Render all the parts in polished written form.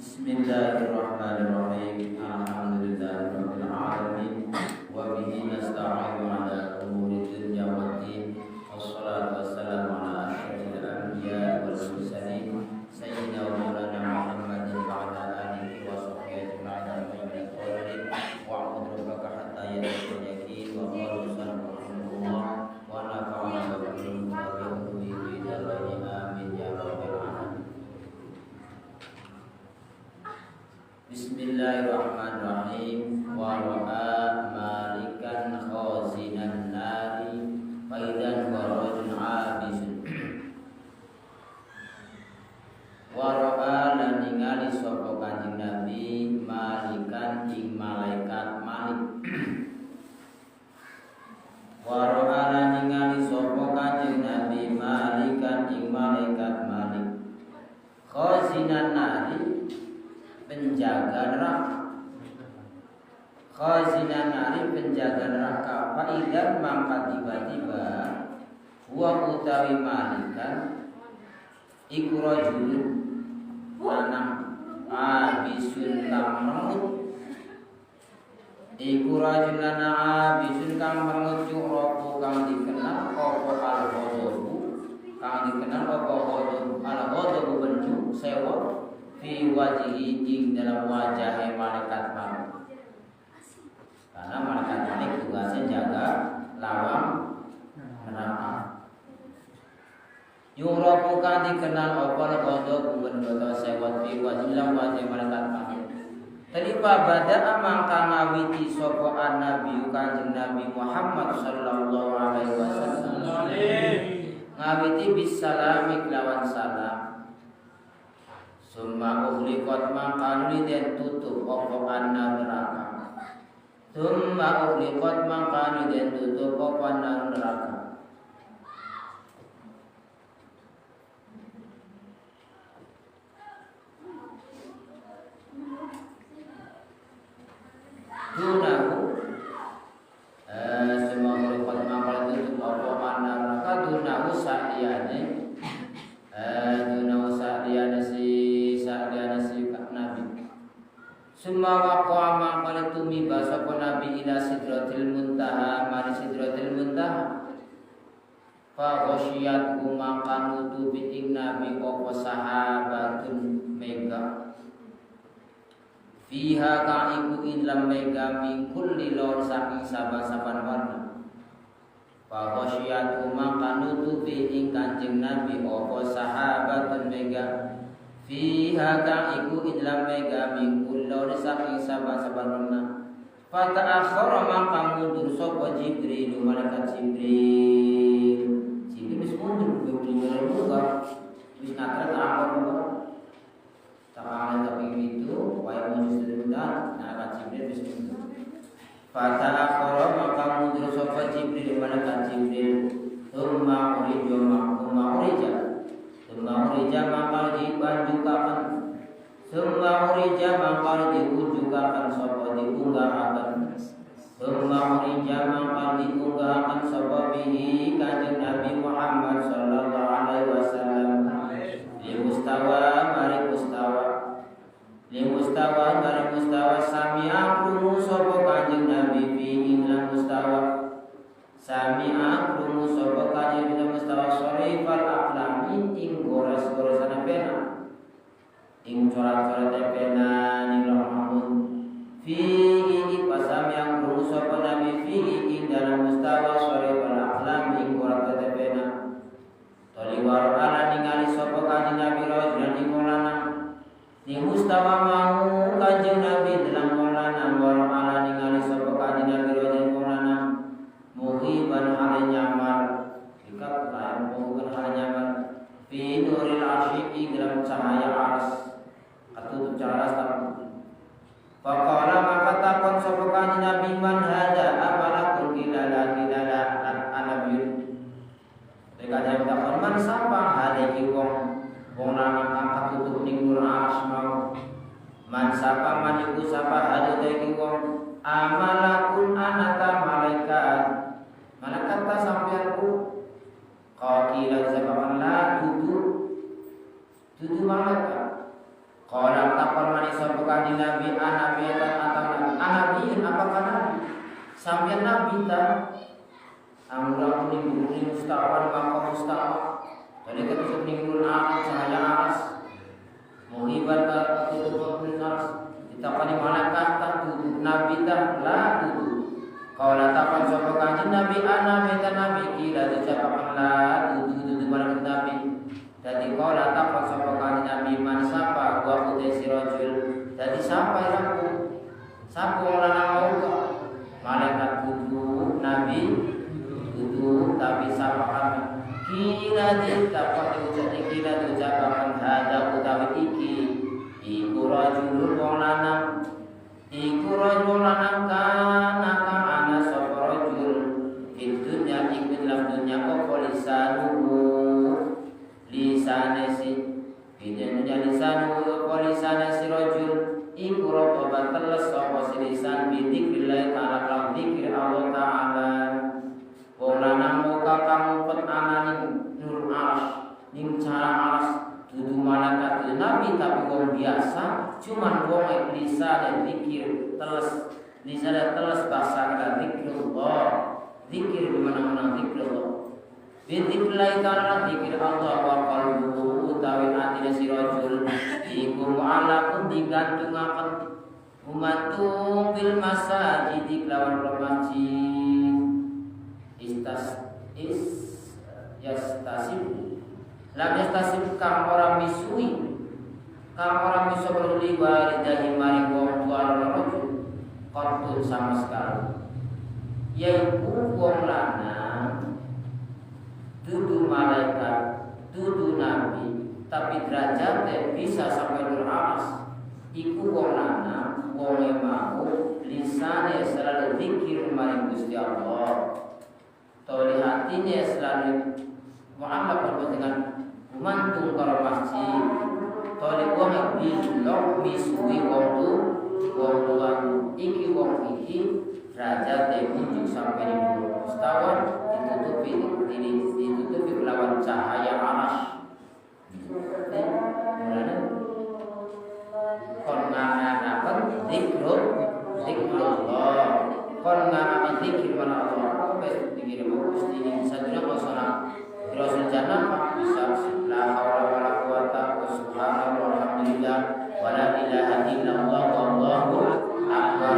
Bismillahirrahmanirrahim. Alhamdulillahirabbil alamin wa bihi nasta'inu ala umuri dunya waddin. Wassalatu wassalamu ala asyrofil anbiya'i wal mursalin sayyidina wa maulana Muhammadin wa ala alihi wa sahbihi ajma'in wa a'udzu hatta yatul yaqin wa qalu sallallahu wa nafa'ana wa bihi wa bihi amin ya rabbal alamin. Bismillahirrahmanirrahim. Wa ra'a malikan khazinan nari faidan warajun abisun. Wa ra'a lan ningali sapa Kanjeng Nabi malikan ing malaikat Malik. Wa ra'a lan ningali sapa Kanjeng Nabi malikan ing malaikat Malik. Khazinan nari penjaga neraka. Khazinan nari penjaga neraka. Faidan mangkat tiba-tiba huwa utawi malikan iku rajulun lanang abisun kang merengut. Iku rajulun lanang abisun kang merengut yurofu kang dikenal apa al-ghadabu kang dikenal apa al-ghadabu bentuk sewa fi wajhi ing dalam wajah malaikat Malik. Karena malaikat Malik tugasnya jaga lawang neraka. Yurafu kang dikenal apa qadha kuwen sewat fi wa illam wa malakat pamit. Tadi pada mangka ngawiti sapa Nabi Kanjeng Nabi Muhammad sallallahu alaihi wasallam. Ngawiti bisalami kelawan salam. Summa ughliqat mangka den tutup apa neraka. Summa ughliqat mangka den tutup apa neraka. Dunahu semua merupakan mangkal itu apa mana maka dunahu sa'liyane si Nabi semua waqa'a mangkal itu miba sapa Nabi ila sidratil muntaha mari sidratil muntaha fa ghasyiyat mangka nutubi ing Nabi apa sahabatun mega fiha ka'iku ilam mega min kulli lawn saking saban-saban warna fa ghasyiyatu mangka nutubi ing Kanjeng Nabi apa sahabatun mega fiha ka'iku ilam mega min kulli lawn saking saban-saban warna fa ta'akhkhara mangka mundur sapa Jibril malaikat Jibril wis mundur juga wis nakal akhir Ta'ala tapi itu waya mundur dan nak Jibril bismillah. Fata'ala qara maka mundur sapa Jibril malaikat Jibril. Tsumma urija maka diwanjukaken. Tsumma urija maka diwujukaken sapa diunggahaken. Tsumma urija maka diunggahaken sapa bihi Kanjeng Nabi Muhammad sallallahu alaihi wasallam. Mustawa dari mustawa sami'a krungu sapa Kanjeng Nabi fi ing mustawa sami'a krungu sapa Kanjeng Nabi mustawa sharifal aqlami ing gores-goresane pena ing coret-coret pena ning rahmun fi ing pasami'a krungu sapa Nabi fi ing dalam mustawa sharifal aqlami ing gores-goresane pena toliwar ala ningali sapa Kanjeng Nabi rajulan ing lanang di mustawa mau Kanjeng Nabi dalam maulana warang ala ningali sapa Kanjeng Nabi rajulan maulana muhiban hal nyamar jika lain muhiban hal nyamar fi nuril arsyi dalam cahaya ars atau cahaya tabu faqala maka takon sapa Kanjeng Nabi man hada apalakun kilala anabiyun Kanjeng takon man sapa hada iki wong lanang angkat tutup ning nur ars mau man sapa man iku sapa hada iki wong amalakun anata malaikat ta sampeyanku qila sapa la dudu malaikat qala takon man sapa Kanjeng Nabi anabiyatan atau anabiyin apakah nabi sampeyan nabi ta amra kuning mustawan maka mustawa dari ketusuk ninggul aras cahaya aras muhibat ketusuk aras ditakani malaikat tak tutup nabi tak la tutup kau latakan sapa Kanjeng Nabi beta nabi kila dicapakan la tutup malaikat nabi jadi kau latakan sapa Kanjeng Nabi man sapa gua putih sirojul jadi sampai aku sapa lanang mau malaikat tutup nabi tutup tapi sapa kami kila dapat diucapkan hada utawi iki iku rajulun wong lanang kana kang ana sapa rajul fid dunya ing dalam dunya apa lisane si bidene lisanu apa lisane si rajul iku roba teles sapa lisan bi dzikrillah ta'ala lan dzikir Allah taala wong lanang muka kang pet ananing nur ars ning cara ars dudu malaikat nabi tapi wong biasa cuman wong lisan dan zikir teles lisan teles bahasa ka zikrullah zikir di mana-mana zikrullah dzikrillah ta'ala zikir Allah wa qalbuhu utawi atine si rajul iku mu'allaqun digantungaken umatung bil masajid lawan masjid yastasibu lam yastasib kang ora misui walidahi maring wong tua rajul qatun sama sekali yaiku wong lanang dudu malaikat dudu nabi tapi derajatnya bisa sampai nul aras iku wong lanang wong mau lisane selalu zikir maring Gusti Allah toli hatinya selalu muamalah dengan gumantung karo masjid toli wong bilok misui wong tuan iki wong iki derajatnya muncul sampai di dulu setahun ditutupi melawan cahaya aras kon nganakan zikrullah kon nganakan zikir mana Allah wis dikira bagus ini satunya kosona Rasul jannah bisa la haula wala quwata subhanallah walhamdulillah wala ilaha illallah wallahu akbar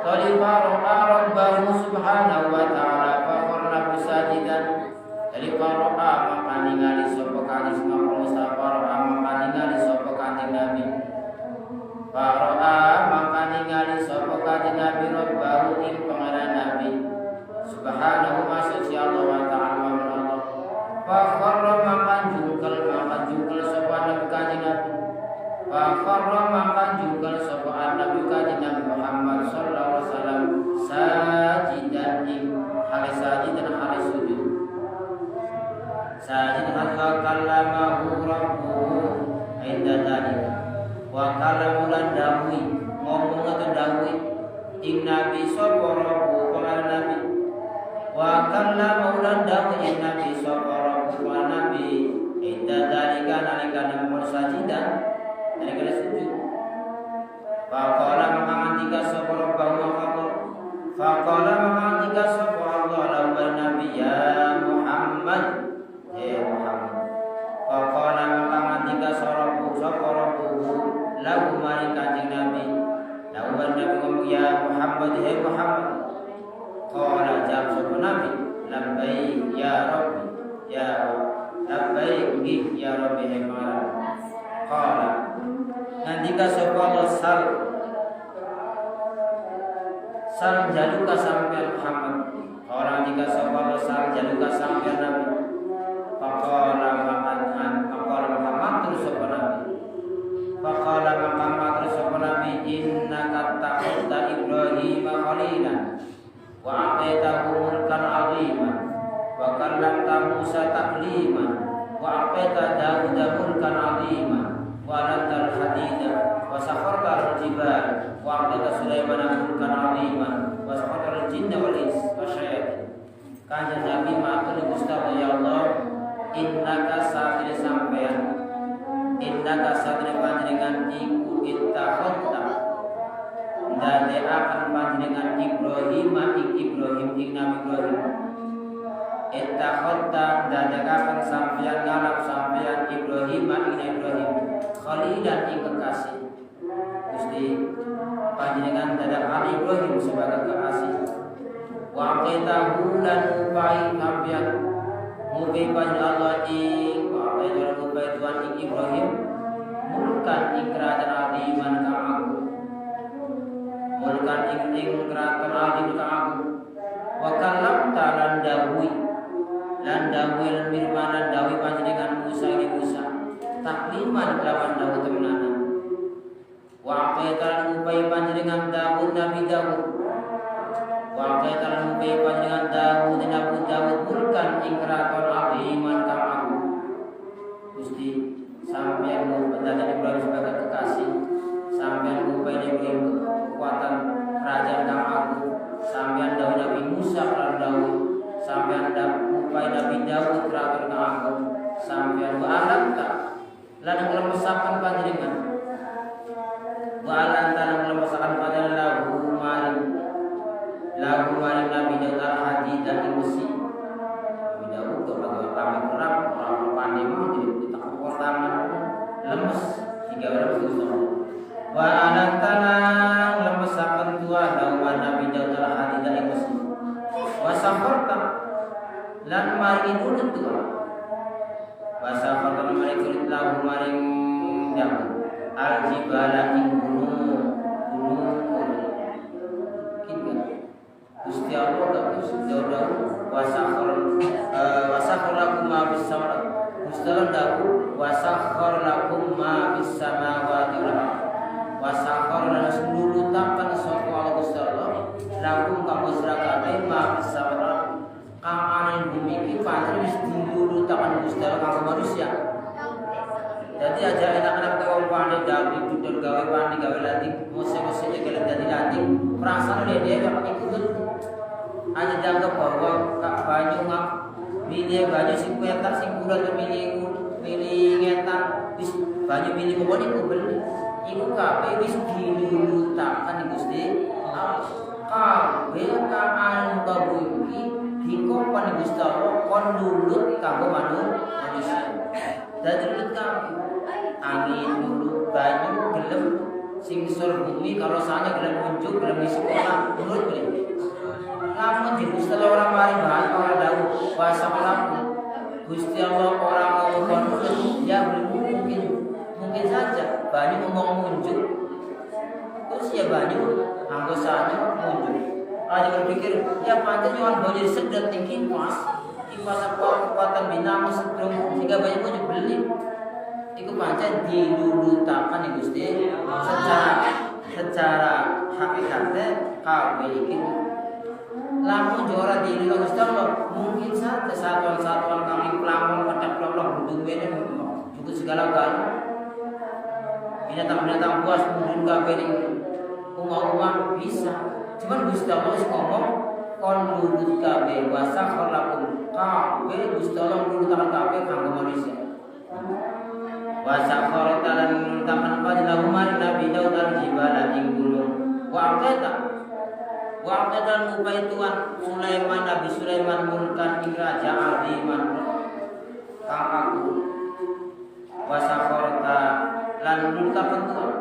Qalifa ra'a rabbahu subhanahu wa ta'ala fa qarna sajidan Qalifa ra'a maka ningali sapa kanjeng Mustafa ra'a maka ningali sapa kanjeng Nabi fa ra'a maka ningali sapa kanjeng Nabi rabbahu ing pangeran Nabi subhanahu wa ta'ala wa Allah fa qarna maka jungkel sapa Nabi kanjeng Nabi fa qarna maka jungkel sapa Nabi kanjeng Nabi Muhammad sallallahu alaihi wasallam sajidan halis sajidan halis sujud sajidan kallamahu rabbuhu inda dzalika wa kalamulan dawuhi ngomong atau dawuhi ing nabi sapa rabbu para nabi wa kallamalan dawuhi ing nabi sapa rabbu para nabi inda dzalika nalika namung sajidan nalika sujud faqala maka ngendika sapa faqala maka ngendika sapa Allah lawan nabi ya Muhammad faqala maka ngendika sapa lagu maring kanjeng nabi lawan nabi ngomong ya Muhammad Muhammad qala jawab sapa nabi labbaik ya rabbi ya labbaik ya rabbi qala ngendika sapa Allah sal jaluka sampai Muhammad orang jika sapa sal jaluka sampai Nabi faqala Muhammad terus sapa Nabi faqala Muhammad terus sapa Nabi innaka ta'udda Ibrahim khalilan wa a'taitahu mulkan 'aziman wa kallamta Musa takliman wa a'taita Dawuda mulkan 'aziman wa lantal hadida wa sakharta al-jibal wa a'taita Sulaiman mulkan 'aziman wa sakharta al-jinna wal ins wa syayatin kanjeng Nabi matur Gusti ya Allah innaka satire sampean innaka satire panjenengan iku ittakhadta ndade akan panjenengan Ibrahim ing Nabi Ibrahim ittakhadta ndade akan sampean ngalap sampean Ibrahim ing Ibrahim khalilan ing kekasih Gusti panjenengan dadak Ibrahim sebagai kekasih wa qitahu lan upai sampean mugi panjenengan Allah ing wa qitahu upai Tuhan ing Ibrahim mulkan ing kerajaan adiman kang agung mulkan ing kerajaan adiman kang agung wa kallamta lan dawuhi firmanan dawuhi panjenengan Musa ing Musa takliman lawan dawuh temenanan wa aqaitan upai panjenengan Dawud Nabi Dawud wa aqaitan upai panjenengan Dawud Nabi Dawud mulkan ing kraton aziman kang agung Gusti sampeyan mendadak Ibrahim sebagai kekasih sampeyan upai Ibrahim kekuatan kerajaan kang agung sampeyan Dawud Nabi Musa lan Dawud sampeyan upai Nabi Dawud kraton kang agung sampeyan wa alanta lan nglemesaken panjenengan walan tanam lemesakan pada lahu maring Nabi Daud al-hadid dan emosi Nabi Daud kalau kami perang orang pandai mau jadi ditakut tangan lemes hingga berputus walan tanam lemesakan tua lahu Nabi Daud al-hadid dan emosi wasafurta lan maring nurut tuh. Wasa kata maring kulit lahu maring daun al-jibala ing gunung kita Gusti Allah gak Gusti Allah wasakhar lakum ma bis samawati Gusti Allah daku wasakhar lakum ma bis samawati wal ardh wasakhar lan nulutaken sapa Allah Gusti Allah lakum kanggo sira kabeh ma bis samawati kang ana bumi iki pancen wis dilulutaken Gusti Allah kanggo manusia. Jadi aja enak-enak teko pandai dawuh dudul gawe pandai gawe latih mose-mose gelem dadi latih perasaan dhewe kok ikut aja dianggap bahwa kak banyu ngak milih banyu sing kuetan sing bulat milih ngetan wis banyu milih kok niku beli iku kabeh wis dilulutaken Gusti Allah kabeh kang anu iki dikopan Gusti Allah kon lulut kanggo manusia. Dadi lulut kabeh angin dulu banyu gelem sing sur bumi kalau sana gelem muncul gelem isi kota menurut boleh namun di Gusti Allah orang mari bahas orang dawuh wasalam Gusti Allah orang mau konflik ya mungkin saja banyu ngomong muncul terus ya banyu anggosanya muncul aja berpikir ya pantai jangan banjir sedot tinggi kipas kekuatan bintang sedang sehingga banyak muncul beli iku pancen dilulutaken Gusti secara hakikate kabeh iki lamun ora dilulutaken Gusti Allah mungkin saja satuan-satuan kami pelangong pedang-pelangong budung bene cukup segala-galanya binatang-binatang buas mungkin kabeh ning umah-umah bisa cuman Gusti Allah wis ngomong kon lulut kabeh wasakhar lakum kabeh Gusti Allah nulutaken kabeh kanggo manusia. Wasakhara talan taman fadlahu maring Nabi Daud al-jibala ing gunung wa aqatan mubaituan Sulaiman Nabi Sulaiman mulkan ing raja aziman kang aku wasakhara lan nulutaken Tuhan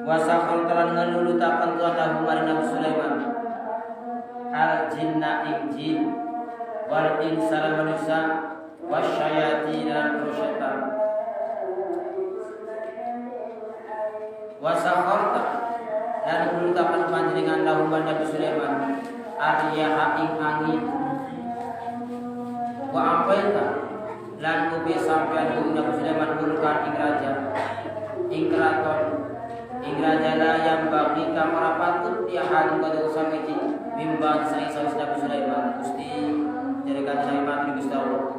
wasakhara lan nulutaken Tuhan lahu maring Nabi Sulaiman al-jinna ing jin wal insa manusia wasyayatin lan syaitan wasakharta dan menetapkan panjenengan lahu Nabi Sulaiman ariyaha ing angin wa apaita lan ubi sampean Nabi Sulaiman mulkan ing raja ing kraton ing raja la yang bagi kamar patut tiahan kada samiji bimbang saing Nabi Sulaiman Gusti jerikan Sulaiman Gusti Allah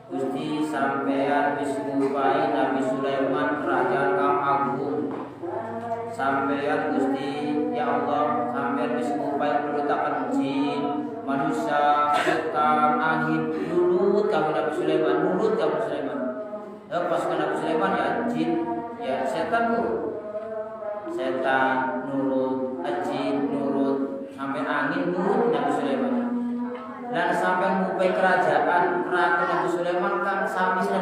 Gusti sampean wis ngupai Nabi Sulaiman kerajaan kang agung sampean Gusti ya Allah sampean wis ngupai pelutakan jin manusia setan angin nulut kami Nabi Sulaiman nulut kami Sulaiman pas Nabi Sulaiman ya jin ya setan nurut jin nurut sampai angin nurut Nabi Sulaiman dan sampai ngupai kerajaan ratu Nabi Sulaiman kan sawis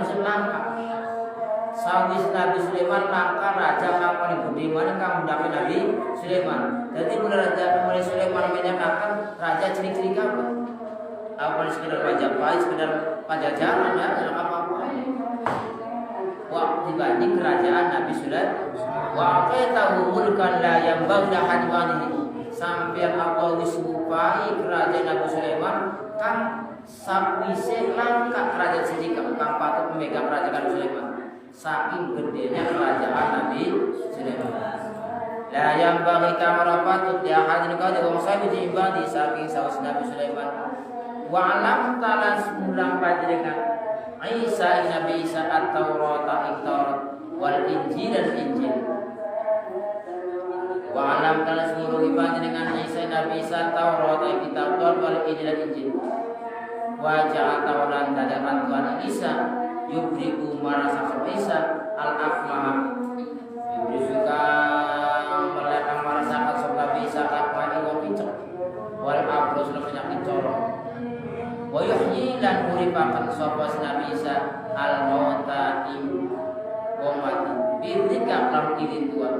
Nabi Sulaiman langkah raja kang paling budiman kang mendampingi Nabi Sulaiman. Jadi mulai raja Nabi Sulaiman menyatakan raja ciri-ciri apa? Apa sekedar Majapahit, sekedar Pajajaran ya, dalam apa-apa. Wah dibanding kerajaan Nabi Sulaiman. Wa ataitahu mulkan la yambaghi hadwanihi. Sampai Allah wis ngupai kerajaan Nabi Sulaiman kang sakwise langkah kerajaan sedikit kang patut memegang kerajaan Nabi Sulaiman. Saking gedenya kerajaan Nabi Sulaiman. La yang bagi kamar patut dia hadir kau wong saya ibadi saking saus Nabi Sulaiman. Wa alam taala mulang panjenengan Isa Nabi Isa at-Taurat Taurat wal Injil dan Injil. Wa alam taala seluruh panjenengan Isa Nabi Isa Taurat kitab Taurat wal Injil dan Injil. Wa ja'a taulan dadakan Tuhan Isa yubriku marasa Isa al-akmah yubrisuka melakukan merasakan sobat bisa akmah iwa pincok wal abros dan penyakit corong wa yuhyi lan uripakan sobat Nabi Isa al-mauta im wa mati bidika lam ilin Tuhan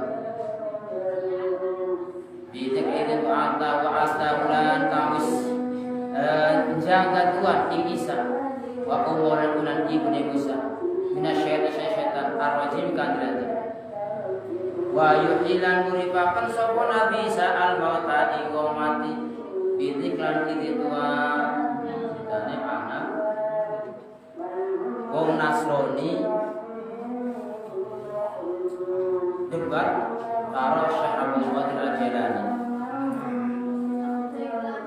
bidika ilin wa anta wa astaulan kamis jaga Tuhan ing Isa wa umuran unan ibni Musa minasyaitan ar-rajim kanjeng wa yuhilan muripakan sapa Nabi Isa al-mauta ing wong mati bidzikran iki Tuhan dane anak wong Nasrani debat karo Syekh Abdul Qadir Al-Jailani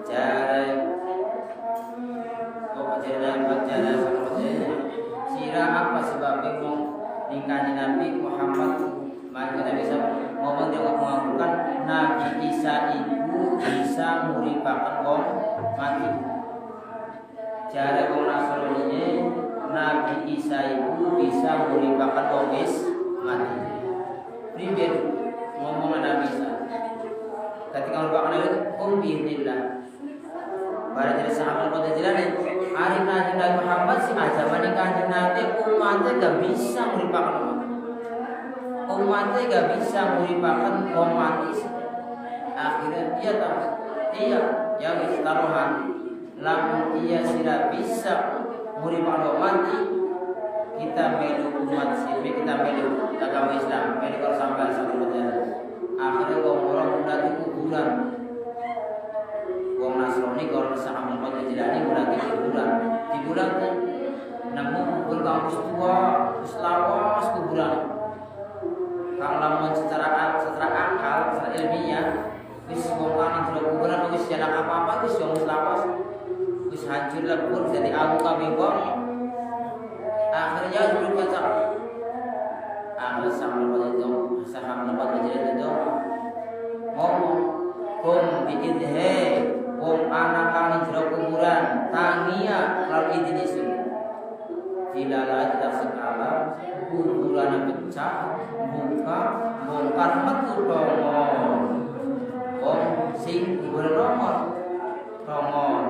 jare sira apa sebabnya ningkani Nabi Muhammad maka Nabi bisa ngomong dia mengakukan Nabi Isa itu bisa muripakan wong mati jare wong Nasrani Nabi Isa itu bisa muripakan wong mati pribadi ngomong Nabi Isa ketika muripakan itu biidznillah pada jadi sahabat pada jalan hari Nabi Muhammad si ajaban kanjeng Nabi umatnya gak bisa muripakan umatnya gak bisa muripakan umat akhirnya dia tahu ya wis taruhan lamun dia tidak bisa muripakan umat kita melu umat sini kita melu agama Islam melu kalau sampai satu berjalan akhirnya orang muda di kuburan wong Nasrani kalau sama Muhammad Jilani mulai kuburan tuh nemu kubur kampus tua selawas kuburan kalau lamun secara akal secara ilmiah wis wong kang jero kuburan wis jalan apa-apa wis wong selawas wis hancur lebur jadi abu kabibong akhirnya dulu baca akhir sama Muhammad Jilani itu ngomong kum biidhe wong anak kang jero kuburan tania kalau izin isu dilala kita sekala kuburan pecah buka bongkar metu dongol wong sing kuburan nongol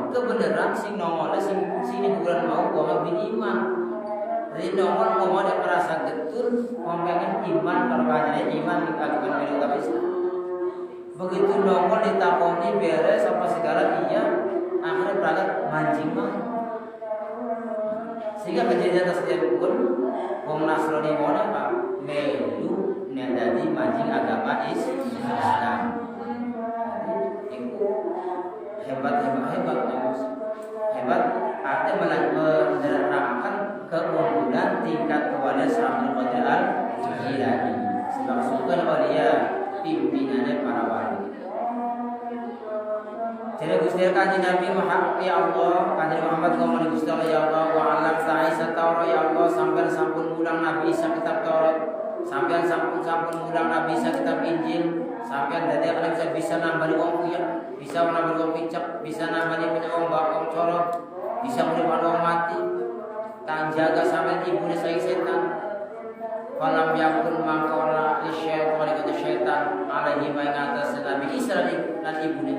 kebenaran sing nongol sing kuburan mau wong bin iman jadi nongol ngomong ada perasaan betul ngomongin iman kalau banyak iman dikagukan milik Islam begitu nongol ditakoni beres apa segala iya akhirnya berangkat mancing mah sehingga kejadian tersebut pun wong Nasrani mau apa melu jadi mancing agama Islam itu hebat artinya menerangkan keunggulan tingkat kepada Syekh Qadir Al-Jilani sebab sultan awliya pimpinannya para wali. Jadi Gusti Kanjeng Nabi Muhammad ya Allah, Kanjeng Muhammad ngomong Gusti Allah ya Allah wa alam ta'isa Taurat ya Allah sampai sampun mulang Nabi Isa kitab Taurat, sampai sampun mulang Nabi Isa kitab Injil, sampai dadi akan bisa nambah wong kuya, bisa nambah wong picak, bisa nambah wong bakong corok, bisa muripan wong mati. Kang jaga sampai ibune saya setan. Falam yakun mangkala isyaitan kata syaitan alaihi wa atas Nabi Isa dan ibune.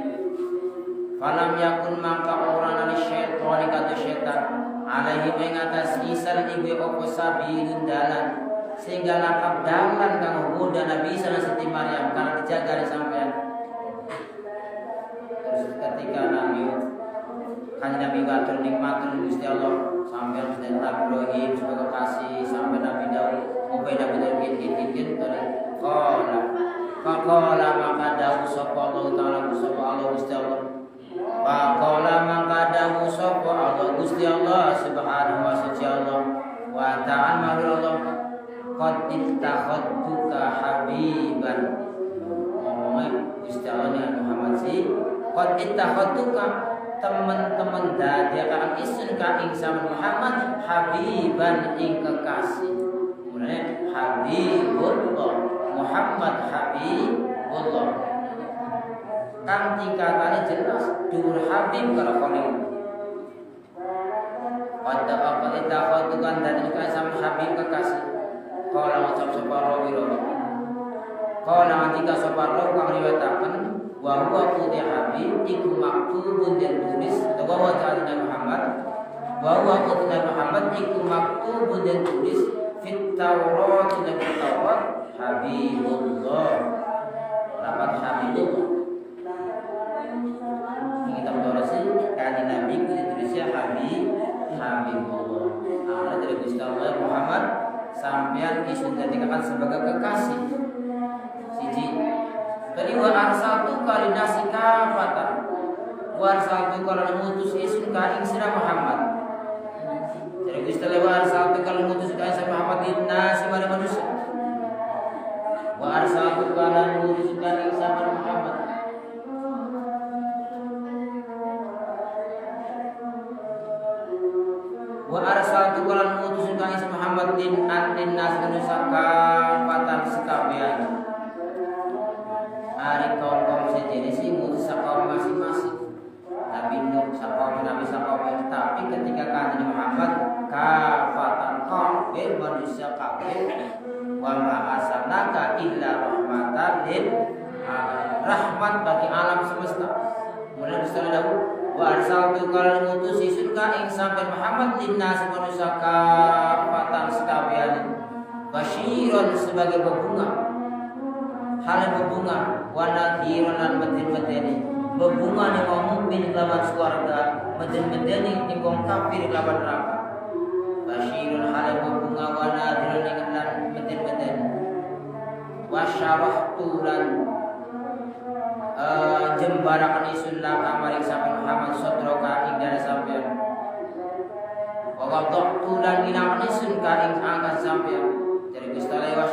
Falam yakun mangka orang syaitan kata syaitan alaihi wa atas Isa dan ibu opo sabilun dalan sehingga lakap dalan kang Bunda Nabi Isa dan Siti Maryam karena dijaga di sampean. Terus ketika Nabi ngatur nikmatul Gusti Allah sampean sedang Ibrahim sebagai kasih sampai Nabi Daud Nabi Daud gin Faqala maka dawu sapa Allah taala sapa Allah Gusti Allah. Faqala maka dawu sapa Allah Gusti Allah subhanahu wa ta'ala wa ta'ala Allah qad ittakhadtuka habiban. Ngomongnya Gusti Allah ni Muhammad si qad ittakhadtuka teman-teman dadi akan isun ka ing Muhammad habiban ing kekasih. Mulane Habibullah Muhammad Habibullah kang tingkatane jelas dhuwur Habib karo kono pada apa kita khatukan dan itu sama Habib kekasih kala macam separo wiro kala ketika separo kang riwayataken wa huwa qudi Habib iku maktubun dan tulis wa ta'ala Muhammad wa huwa qudi Muhammad iku maktubun dan tulis fit Taurat dan Taurat Habibullah dapat Habibullah kitab Taurat sih kan Nabi itu ditulisnya kali nasi kafatan wa arsaltuka lan ngutus isun ka ing sira Muhammad. Jadi Gusti Allah wa arsaltuka lan ngutus ka ing Muhammad nasi maring manusia. Wa arsaltuka lan ngutus ka ing Muhammad. Wa arsaltuka lan ngutus ka ing Muhammad din nasi manusia kafatan sekabian. Ari kaum sejenis ngutus kaum masing-masing. Nabi Nuh sakaum Nabi sakaum, tapi ketika kanjeng Muhammad kafatan kabeh manusia kabeh wa ma arsalnaka illa rahmatan lil alamin, rahmat bagi alam semesta. Mulai disebut wa arsaltuka lan ngutus isun ka ing sampeyan Muhammad linnas manusia kafatan sekabian basyiron sebagai pembunga, hal berbunga, wana nadhiran lan medeni berbunga ni wong mukmin lawan swarga, medeni ni wong kafir lawan neraka. Basyirun hal berbunga, wana nadhiran lan medeni. Wasyarahtu lan jembarakan isun laka maring sampeyan Muhammad sadraka ing dari sampeyan. Wa wada'tu lan minakan isun ka ing angkat sampeyan. Jadi Gusti Allah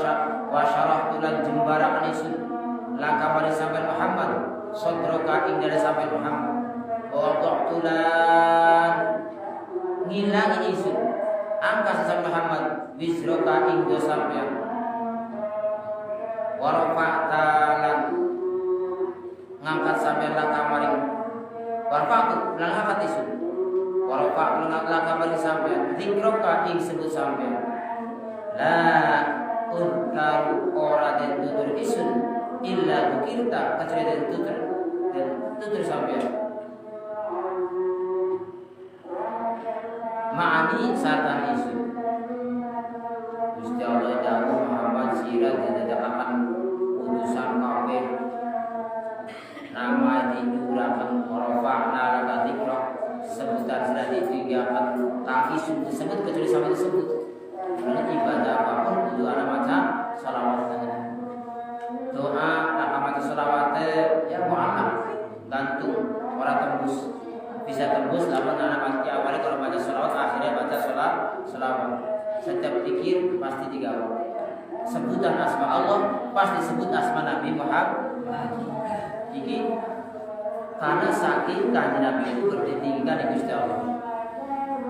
wasyarahtu lan jembarakan isun laka maring sampeyan Muhammad sadraka ing dari sampeyan Muhammad. Wa wada'tu lan ngilangi isun angkat sampeyan Muhammad wisroka ing do sampeyan. Wa rafa'ta lan ngangkat sampeyan laka maring warfa'tu lan ngangkat isun. Wa rafa'tu lan laka maring sampeyan zikroka ing sebut sampeyan. La urkaru ora den tutur isun illa bukirta kecuali den tutur sampeyan. Ma'ani satan isun. Gusti Allah dawuh Muhammad sira didadakaken utusan kabeh nama diurakan rafa'na laka dzikra sebutan sudah ditinggalkan tak isun disebut kecuali sampai disebut. Karena ibadah apapun kudu ana maca shalawat. Doa laka maca shalawat ya mu'alaf gantung ora tembus. Bisa tembus lamun ana maca awalnya kalau baca shalawat akhirnya baca shalawat. Setiap zikir pasti digawe. Sebutan asma Allah pasti sebut asma Nabi Muhammad. Iki karena saking kanjeng Nabi itu berditingkan di Gusti Allah.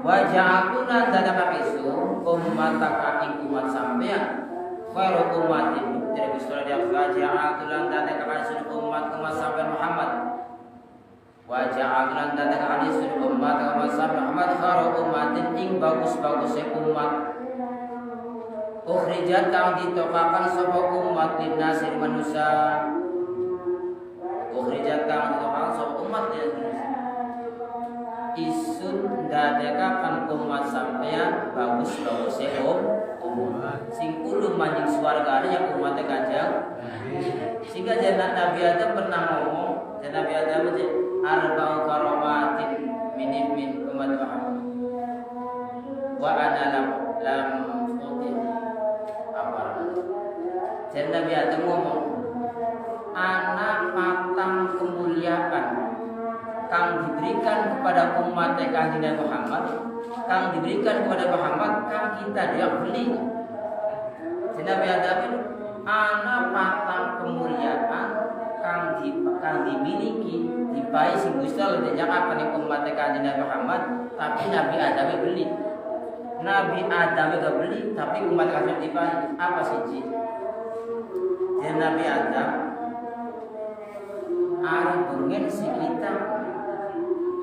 Wa ja'altu lan dadaka isu ummataka ing umat sampeyan khairu ummatin dari Gusti Allah. Wa ja'altu lan dadaka isu umat sampeyan Muhammad. Wa ja'altu lan dadaka isu umat sampeyan Muhammad khairu ummatin ing bagus-bagusé umat. Ukhrijat kang ditokakan sapa umat linasir manusia. Ukhrijat kang ditokakan sapa umat linasir isun dadekakan umat sampeyan bagus-bagusé umat sing kudu manjing swargane yang umat Kanjeng. Sehingga jeneng Nabi Adam pernah ngomong, jeneng Nabi Adam itu arba'u karamatin min umat Muhammad. Wa ana lam dan Nabi Adam ngomong, anak patang kemuliaan kang diberikan kepada umat Kanjeng Muhammad, kang diberikan kepada Muhammad, kang kita dia beli. Dan Nabi Adam itu anak patang kemuliaan kang dimiliki dipai sing Gusti Allah dinyakaken ing umat Kanjeng Muhammad, tapi Nabi Adam beli. Nabi Adam gak beli, tapi umat Kanjeng dipai apa sih? Dan Nabi Adam ari pengen si kita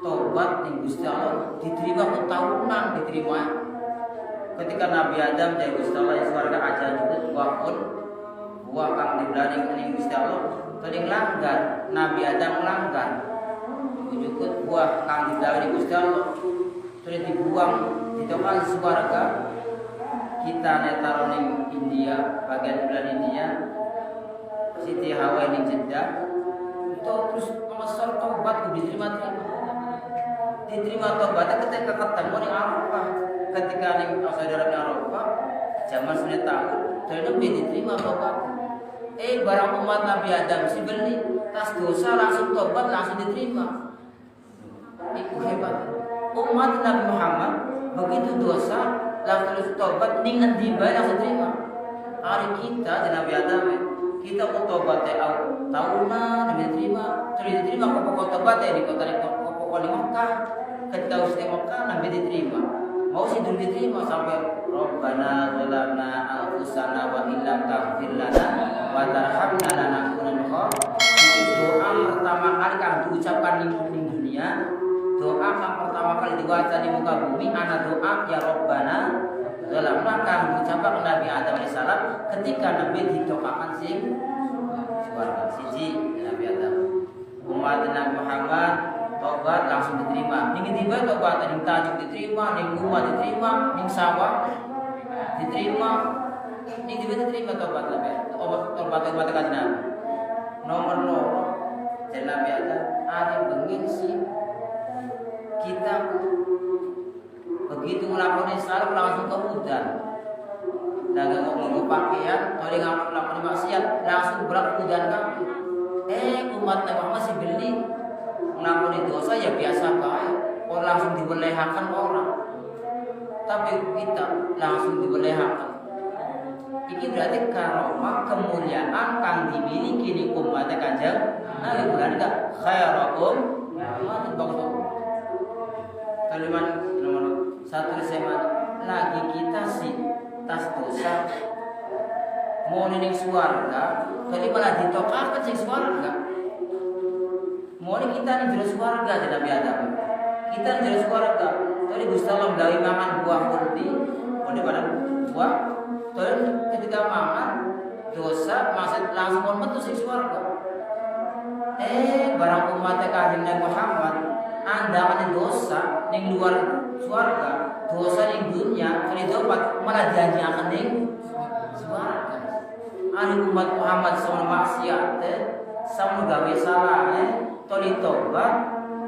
tobat ning Gusti Allah diterima tahunan diterima. Ketika Nabi Adam dari Gusti Allah swarga aja nyebut buah kang diberani ning Gusti Allah teuing langgar. Nabi Adam melanggar nyebut buah kang diberani Gusti Allah terus dibuang di tempat swarga. Kita netaro ning India, bagian bulan India, Siti Hawa ning Jeddah. Itu terus pemesan tobat diterima tobatnya ketika ketemu ning Arafah. Ketika ning saudara ning Arafah, zaman 9 tahun, dan lebih diterima tobat. Barang umat Nabi Adam si beli tas dosa langsung tobat langsung diterima. Itu hebat. Umat Nabi Muhammad begitu dosa langsung tobat ning endi bae langsung terima. Hari kita di Nabi Adam kita mau tobat tahunan diterima, terus diterima pokok tobat di kota pokok di Mekah. Ketika usia Mekah Nabi diterima. Mau sih dulu diterima sampai Rabbana zalamna anfusana wa illam taghfir lana wa tarhamna lanakunanna minal khasirin. Doa pertama kali yang diucapkan di dunia, doa yang pertama kali dibaca di muka bumi, ana doa ya Rabbana zalamna yang diucapkan Nabi Adam alaihissalam ketika Nabi ditokakan sing suarga siji Nabi Adam. Umat Nabi Muhammad tobat langsung diterima. Ning tiba tobat ning tajuk diterima, ning rumah diterima, ning sawah diterima. Ning tiba diterima tobat Nabi. Tobat kanjeng. Nomor loro Nabi ada ari bengin sih kita begitu melakukan salah langsung ke udan. Dagang ngomong pakaian, kalau ngelakuin maksiat langsung berat udan kami. Umat Nabi Muhammad masih beli melakukan dosa ya biasa baik, orang langsung dibelehakan orang. Tapi kita langsung dibelehakan. Ini berarti karomah kemuliaan kang dimiliki di umat kanjeng Nabi. Bukan enggak khairakum umat bangsa. Kalimat nomor 1 SMA lagi kita sih tas dosa mau ning swarga, tadi malah ditokakan sing swarga. Mau kita nih jelas warga di Nabi Adam. Kita jelas warga. Tadi Gusti Allah dari makan buah kurdi, mau pada buah. Tadi ketika makan dosa masih langsung metu sing warga. Barang umat kanjeng Nabi Muhammad, anda kan dosa ning luar warga, dosa ning dunia, kali dapat malah janji akan ning warga. Ari umat Muhammad sama maksiat, sama gawe salah, toli tobat,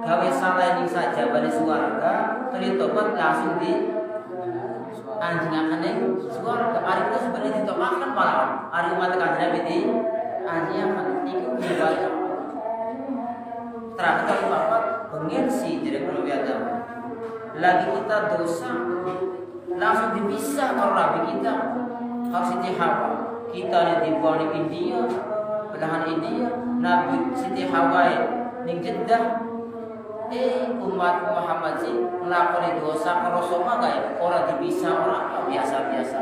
gawe salah yang saja balik suarga, toli tobat langsung di anjing akan yang suarga. Hari itu sebenarnya ditobatkan malam. Hari umat kanjeng Nabi anjing akan ikut ibadah. Terakhir kali bapak pengensi jadi Nabi Adam. Lagi kita dosa, langsung dipisah kalau Nabi kita harus Siti Hawa. Kita dibuang di India, belahan India, Nabi Siti Hawa ning Jeddah. Umat Muhammad sih melakukan dosa kerosoma gak orang dipisah orang biasa-biasa.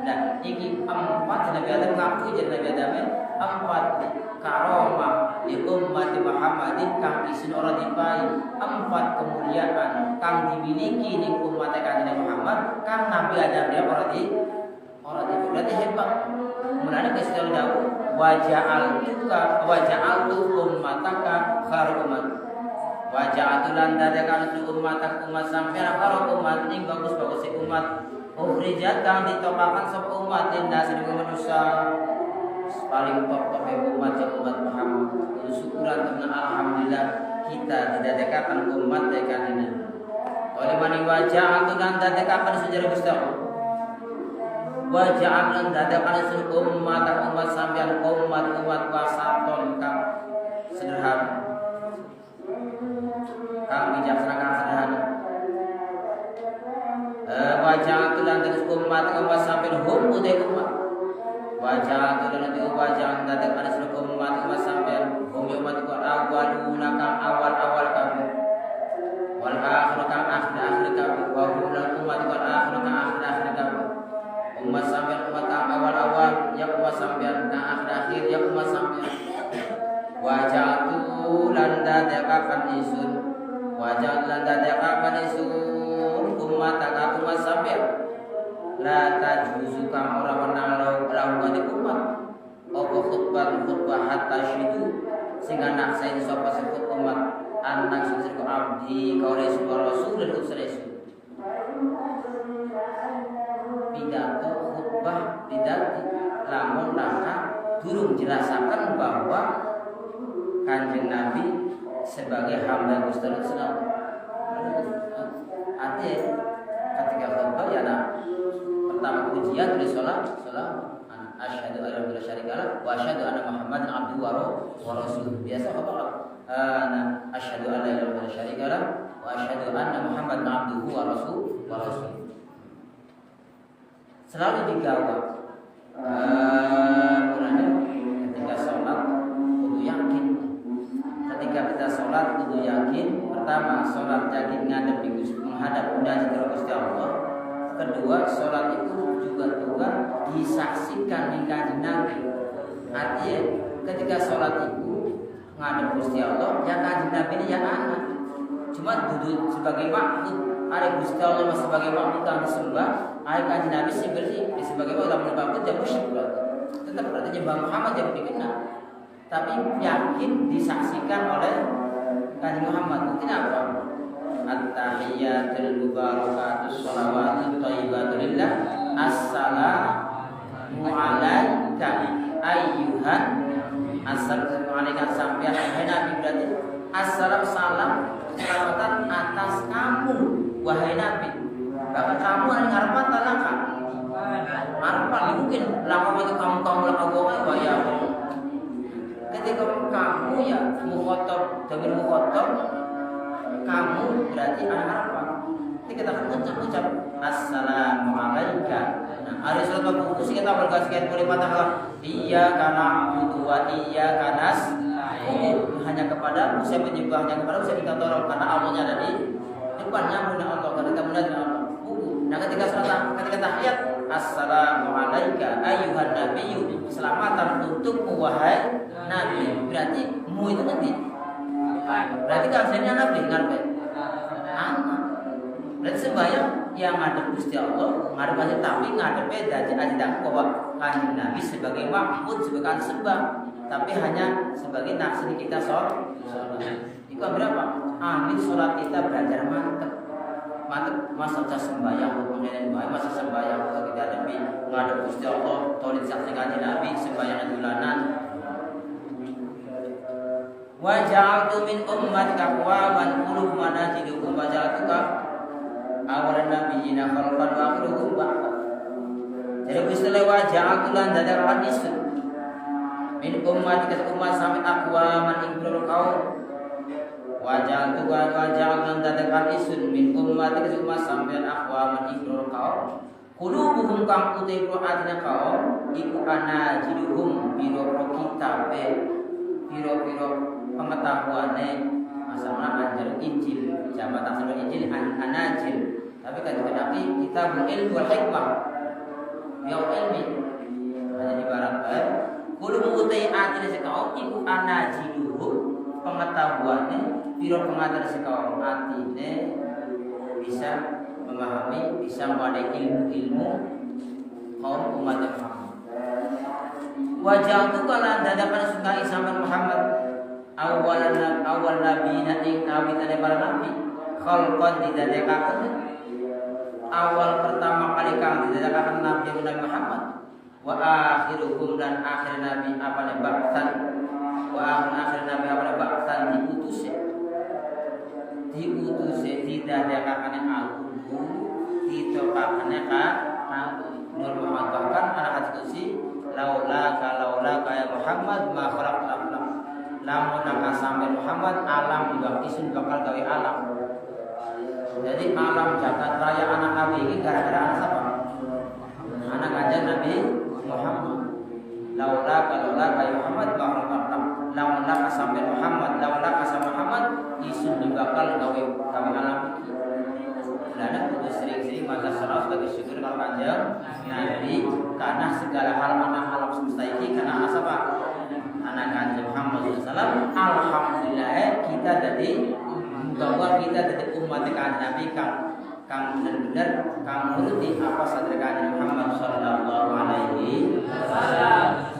Nah, ini 4 Nabi Adam ngaku jadi Nabi Adam 4 karomah di umat Muhammadin kang isin orang dipai 4 kemuliaan kang dimiliki di umat kanjeng Muhammad kang Nabi Adam dia orang di berarti hebat. Mulane Gusti Allah dawuh waja'altu ummataka khairu ummat. Waja'altu lan dadakan ummatak umat sampeyan khairu ummat ing bagus-bagus umat. Ukhrijat kang ditokakan sapa umat lindas ing manusia. Paling top umat Muhammad. Syukuran tenan alhamdulillah kita didadekakan umat dekan ini. Oleh mani waja'altu lan dadakan sejarah Gusti Allah. Wajah lan dadakan seluruh umat sampeyan umat wasaton kang sederhana, kang bijaksana kang sederhana. Wajah lan dadakan umat sampeyan hum utai umat. Wajah lan dadakan seluruh umat sampeyan hum umat awaluna kang awal kabeh. Wal akhir kang akhir kabeh. Wa hum lan umat akhir kang akhir kabeh. Umat sampeyan umat awal-awal, ya umat sampeyan kang akhir ya umat sampeyan. Waja'tu lan dadekaken isun. Waja'tu lan dadekaken isun umat sampeyan. La tajuzu kang ora menang lawan umat. Apa khutbah hatta syidu sehingga naksain sapa sebut umat anak sesuk abdi kaulai rasul dan usul. Pidato khutbah tidak lamun laka durung jelasakan bahwa kanjeng Nabi sebagai hamba Gusti Allah. Artinya ketika khutbah ya pertama pujian tulis salat asyhadu an la ilaha illallah wa asyhadu anna Muhammadan abduhu wa rasuluh. Biasa apa? Asyhadu an la ilaha illallah wa asyhadu anna Muhammadan abduhu wa rasuluh. Selalu dijawab. Ketika sholat kudu yakin. Ketika kita sholat kudu yakin. Pertama, sholat yakin ngadep menghadap Gusti Allah. Kedua, sholat itu juga disaksikan di kanjeng Nabi. Artinya ketika sholat itu ngadep Gusti Allah, ya kanjeng Nabi ini ya anak. Cuma duduk sebagai makhluk. Ada Gusti Allah sebagai makhluk yang disembah. Ada kanjeng Nabi sebagai ulama makhluk yang musyrik. Tetap berarti nyembah Muhammad yang dikenal. Tapi yakin disaksikan oleh kanjeng Muhammad. Itu apa? At-tahiyyatul mubarakatus shalawatut thayyibatu lillah. Assalamu alayka ayyuhan. Assalamu alayka sampai hai Nabi, berarti assalam salam keselamatan atas kamu wahai Nabi. Bahkan kamu ada ngarepan talaka. Ngarepan mungkin lama itu kamu laka ya. Ketika kamu ya mukhatab dengan mukhatab, kamu berarti ada harapan. Jadi kita ucap assalamu alayka. Nah, hari surat Al-Baqarah kita berkasihan boleh patah iya karena butuh wa iya karena hanya kepada saya menyembah, hanya kepada saya minta tolong karena Allahnya ada di depannya punya Allah, karena kita melihat Allah. Nah, ketika tahiyat assalamu alayka ayyuhan nabiyyu, keselamatan untukmu wahai Nabi. Berarti mu itu nanti. Berarti kansanya Nabi ngarep. Berarti sembahyang yang ngadep Gusti Allah, ngadep aja tapi ngadepe dadi ajidan bahwa kanjeng Nabi sebagai makhluk sebagai sembah, tapi hanya sebagai naksir kita sholat. Itu berapa? Ini sholat kita belajar mantep masa sembahyang hukumnya dan baik, masa sembahyang kita lebih ngadep Gusti Allah, tolong disaksikan Nabi sembahyang bulanan. Wa ja'altu min ummatika qawaman qulub manajidukum wa ja'altuka awalan nabiyina khalqan wa akhiruhum ba'da. Jadi istilah wa ja'altu lan dadakan isu min ummatika umat sampai aqwaman ingkul kaum. Wa ja'altu wa ja'altu dadakan isu min ummatika umat sampai aqwaman ingkul kaum. Qulubuhum kang utai qur'atina kaum iku anajiduhum biro kitabe biro pengetahuannya masalah anjir Injil, jamak tafsir Injil anajil. Tapi kadang-kadang kita berilmu wal hikmah, biar ilmi. Hanya di barat baik. Kulo mengutai anjir sekaum iku anajiluhum pengetahuannya, biro pengetahuan sekaum atine bisa memahami, bisa menguasai ilmu kaum umat Muhammad. Wajah itu kalau dadakan sukai sampai Muhammad awal nabi nanti nabi tadi para nabi khalqan didadakakan awal pertama kali kang didadakakan nabi Muhammad wa akhiruhum dan akhir nabi apa nih baktan wa akhir nabi apa nih baktan diutus didadakakan aku ditokakannya Nur Muhammad bahkan anak hadis laula kayak Muhammad ma khalaqal alam. Lamun nak sampai Muhammad alam juga isun bakal gawe alam. Jadi alam jagat raya anak Nabi ini gara-gara anak siapa? Anak kanjeng Nabi Muhammad. Laula kayak Muhammad ma khalaqal alam. Lamun nak sampai Muhammad, lamun nak sampai Muhammad isun bakal gawe alam. Karena kudu sering-sering maca salawat sebagai syukur kalau kanjeng Nabi karena segala hal anak alam semesta ini karena apa? Anak kanjeng Muhammad SAW. Alhamdulillah kita jadi bahwa kita jadi umat kanjeng Nabi kang benar-benar kang menuruti apa sadar kanjeng Muhammad Sallallahu Alaihi Wasallam.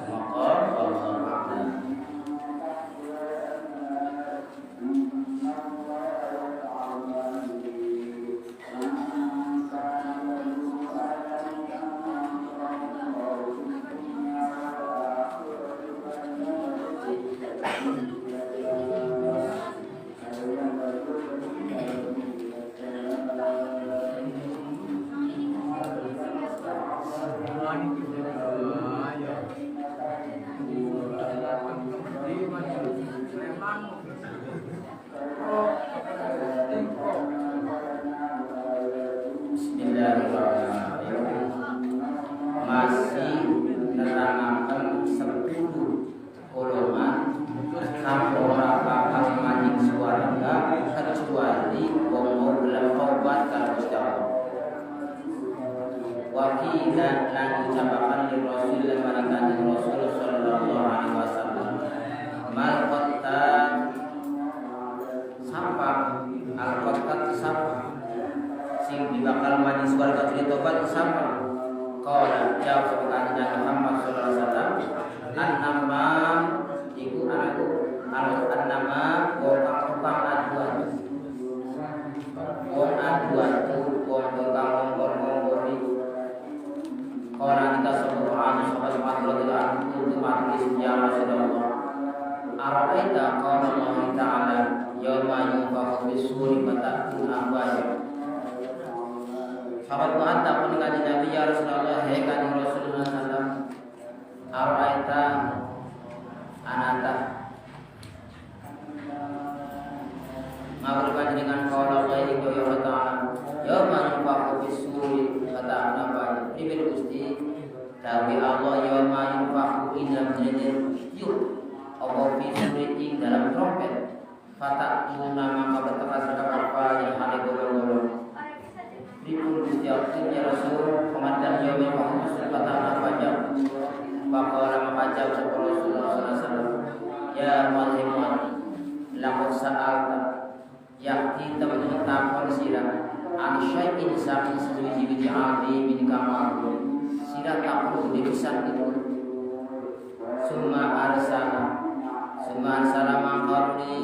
qila lan ucapakan li Rasul marang Rasul sallallahu alaihi wasallam mal qattat sapa al qattat sapa sing dibakal mani swarga tobat sapa qala jawab kanjeng Muhammad sallallahu alaihi wasallam an-nama iku aku an-nama wong tukang aduan wong aduan wong tukang ngomong-ngomong orang kita sebutkan sahabat radhiyallahu anhu mati ya Rasulullah araita qala Allah ta'ala yauma yunfakhu bis-suri fatakun afwaja sahabat berkata pun kanjeng Nabi ya Rasulullah hai kanjeng Rasulullah sallallahu araita anata ngabur panjenengan qala Allah ya ta'ala yauma yunfakhu bis-suri fatakun afwaja ini Gusti Dawi Allah yauma yunfakhu ila jadil yuk apa fi dalam trompet fatakun maka bertekas apa yang hari golong-golong dipun Gusti Allah ya Rasul komandan yauma yunfakhu fatakun afwaja Faqala maka jawab sapa Rasulullah sallallahu alaihi wasallam ya Muhammad laqad sa'alta yakti teman-teman takon sirah an syai'in saking sesuci adi min kamal sirah takon dekisan itu summa arsala maqarni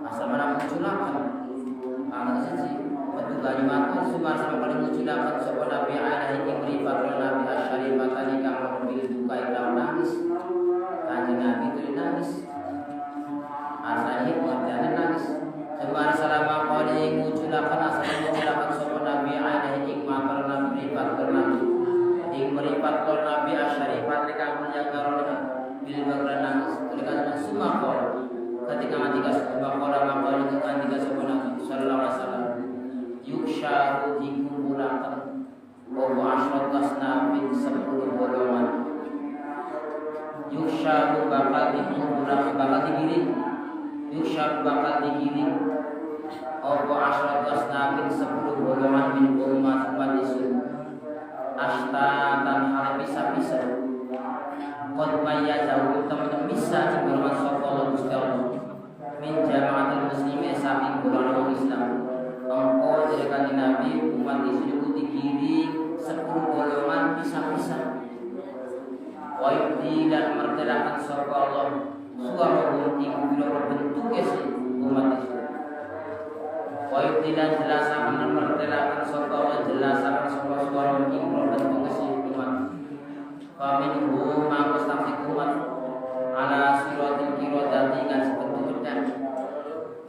asal mana munculakan anak sisi betul kalimat summa arsala paling munculakan sapa nabi alaihi mripat nabi asyarifatani kang mobil duka ilang nangis kanjeng nabi itu nangis asal hikmah nangis Semar salama qali munculakan asal munculakan sapa nabi alaihi hikmah karena meripat karena meripat karena nabi asyarifat mereka menjaga roda bil bagran ketika semua qol ketika ketika semua qala maqal ketika sapa nabi sallallahu alaihi wasallam yuksharu dikumpulkan wa asyratas nabi 10 golongan yuksharu bakal dikumpulkan bakal digiring yuksharu bakal digiring Opo asyratas nabi 10 golongan min umat isu astatan hal bisa-bisa qad maya jauh teman-teman bisa golongan sapa Gusti Allah min jamaatul muslimin saking golongan Islam engko dari nabi umat isu itu digiring 10 golongan bisa-bisa wa yudi dan mertelakan sapa Allah suara ing bentuk umat isu Wahyu tidak jelasakan mertelakan sapa jelasakan sapa suara ing bentuk kesimpulan. Kami hu mangkus taksik umat ala siratil qiradati kan seperti pedang.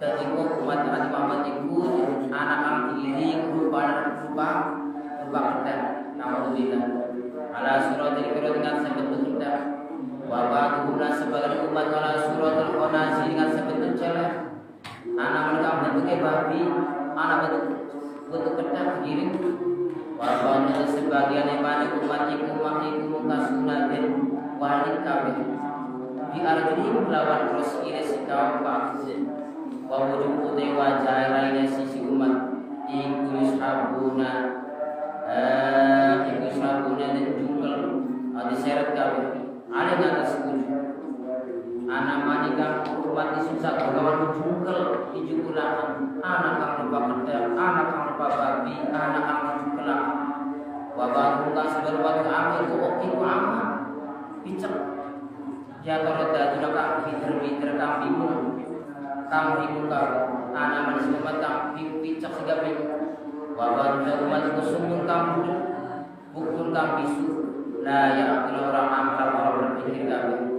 Dadi umat Nabi Muhammad iku anak diri rupa pedang. Alhamdulillah. Ala siratil qiradati kan seperti pedang. Wa ba'duna sebagai umat ala siratil qanasi kan seperti celeng. Anak mereka bentuknya babi, anak bentuk pedang giring. Walaupun sebagian yang mana umat itu muka sunatin wali kami di arjuni melawan terus kiri si kaum paksin. Wabujung putih wajah lainnya sisi umat iku sabuna dan jungkel diseret kami. Ada yang atas kuju. Anak manikah umat disusah golongan jungkel dijungkulakan anak kang lupa kedap anak kang lupa babi anak kang jungkulakan wabah bukan seberwatu amal itu oke ku amal picek jatuh roda tidak kang pinter kang bingung kang bingung kang anak manusia umat kang picek sehingga bingung wabah umat itu sungguh kang bukun kang bisu lah ya orang amal orang berpikir kami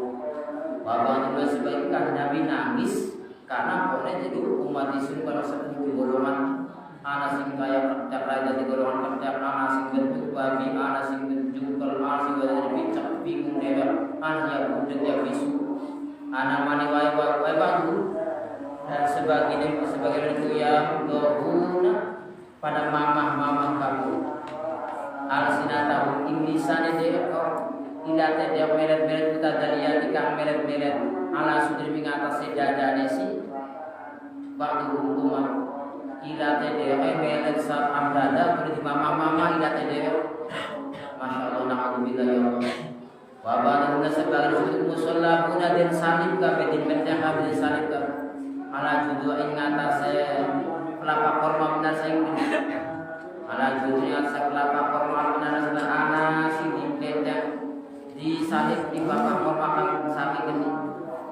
Bapak juga sebaiknya Nabi nangis karena boleh jadi umat Islam pada 10 golongan anak sing kaya kerja dari golongan kerja anak sing bentuk babi anak sing bentuk jungkel anak sing dari picak bingung dewa anak yang budek yang bisu anak mani wae bagus dan sebagian itu yang dohuna pada mamah kamu alsinatahu inlisane dia Ilate dia meret-meret kita dari kang meret-meret ala sudri mengatas dada nesi waktu rumah ilate dhewe melet sak amdada kudu di mama-mama ilate dhewe. Masyaallah na'udzubillah ya Allah. Wa ba'duna segala sujud musalla guna den salib ka bedin benteng ka salib ka. Ala judu ing ngatasé kelapa korma benar sing ala judu ing ngatasé kelapa korma benar sing ana sing dipendek di salib di bapak korma kang saking geni.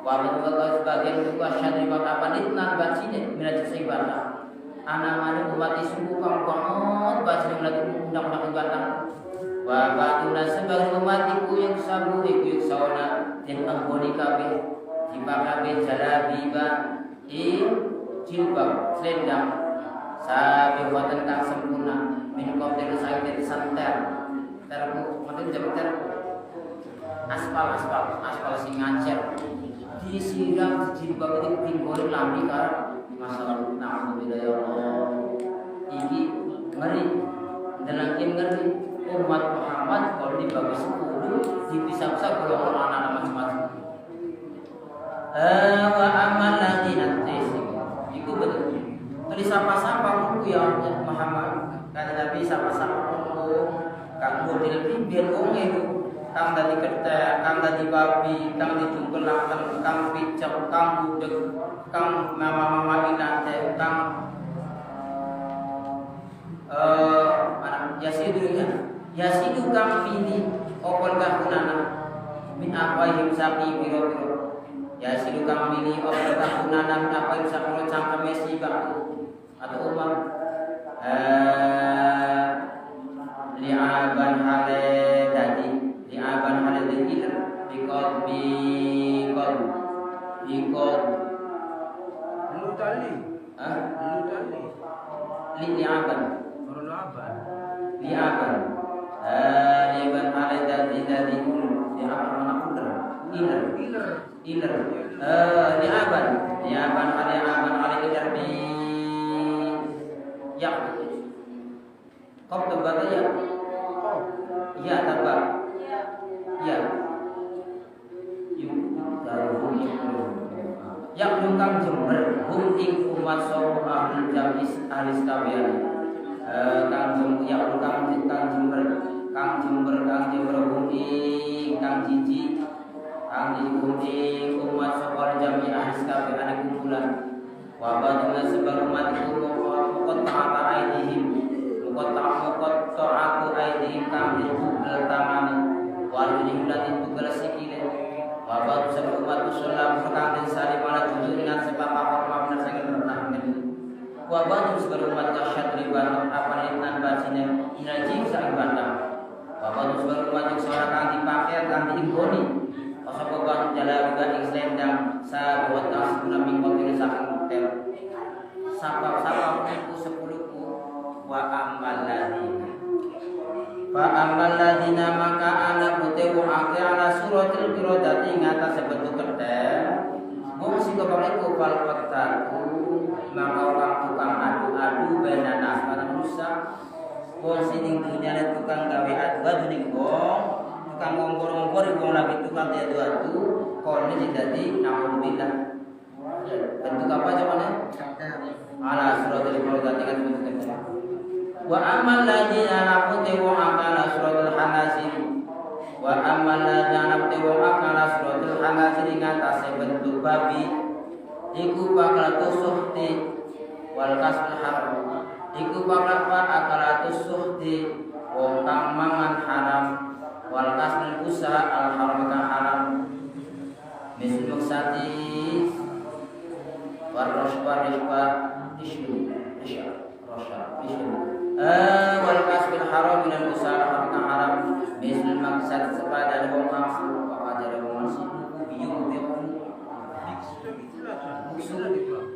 Wa ba'duna sebagian juga syadri wa panitnan bacine minat sing bata. Ana mane umat suku kang banget bacine lagi undang-undang bata. Wa ba'duna sebagian umat iku yang sabu iku yang sawana den anggoni kabeh dipakabe jalabiba jilbab selendang sabi wonten kang sempurna min kopten saking santer terku mboten terku aspal sing ngacer disiram jilbab itu pinggul lambi karo masalah na'udzubillah ya Allah. Iki ngeri dalam ngeri umat Muhammad kalau dibagi 10 dipisah-pisah golongan anak macam-macam. Wa amal ladina itu betul. Tulis sapa-sapa buku ya Muhammad. Kata Nabi sapa-sapa buku kang model bimbel wong itu kang dadi kerta, kang dadi babi, kang ditungkelaken, kang picek, kang budeg, kang mama-mama inate, kang Yasidu kang pini opol kahunana min apaihim sapi biro-biro. Yasidu kang pini opol kahunana min apaihim sapi cangkem mesi baku atau umat li'aban hale dadi ilir bikod Lutali li'aban li'aban hale dadi li'aban mana puter iler li'aban hale iler bi yak kau tebak ya iya tebak ya yak kang jember hum ing umat sawu ahlul jamis alis kabian kang jember hum ing kang jiji hum ing umat sawu jami alis kabian kumpulan wabaduna sebab umat itu mukot ta'ata aidihim kang ditugel tangan walihim lan ditugel sikile wabadu sebab umat usulam kang den sari malah jujur dengan sebab apa benar sangat bertahan wabadu sebab umat kasyat riban apa intan bacine inajim sang bantah wabadu sebab umat yang seorang kang dipakai kang diimboni Osoboban jala juga selendang sa buat tas guna minggu ini saking hotel. Sapa itu 10ku wa amal ladina maka ana putewu ake ala suratil birodati ngata sebentuk kertas. Mung si kebangiku fal faktaku maka orang tukang adu-adu benanas para rusak. Wong sining dunia tukang gawe adu-adu ning wong. Tukang ngongkor-ngongkor wong nabi tukang adu-adu kon iki dadi naudzubillah. Bentuk apa jawabannya? Ala suratul birodati kan bentuk. Wa amal ladina naqti wa akala suratul hanasin. Wa amal ladina naqti wa akala suratul hanasin ngatasi bentuk babi. Iku bakal tusuhti wal kasbul haram. Iku bakal akala tusuhti wong kang mangan haram. Wal kasbul usaha al haram kang haram. Misal maksati waroswa ismu wal kasbil haram minal usaha haram haram misal maksad sepadan wong maksud ajar wong maksud biyu musuh